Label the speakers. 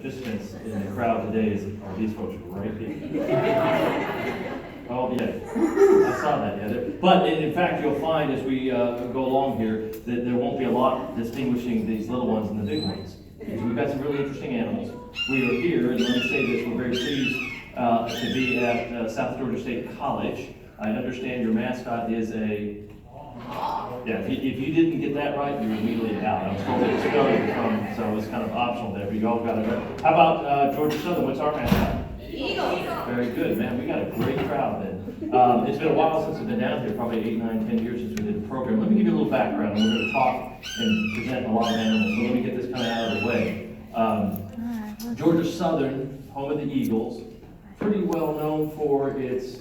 Speaker 1: participants in the crowd today are these folks right here. Oh, yeah, I saw that, yeah. But in fact, you'll find as we go along here that there won't be a lot distinguishing these little ones and the big ones. Because we've got some really interesting animals. We are here, and let me say this, we're very pleased to be at South Georgia State College. I understand your mascot is a... Yeah, if you didn't get that right, you're immediately out. I was told it's spelling from, so it's kind of optional there, but you all got it right. How about Georgia Southern? What's our mascot?
Speaker 2: Eagles.
Speaker 1: Very good, man. We got a great crowd then. It's been a while since I've been down here, probably 8, 9, 10 years since we did the program. Let me give you a little background. We're going to talk and present a lot of animals, so let me get this kind of out of the way. Georgia Southern, home of the Eagles, pretty well known for its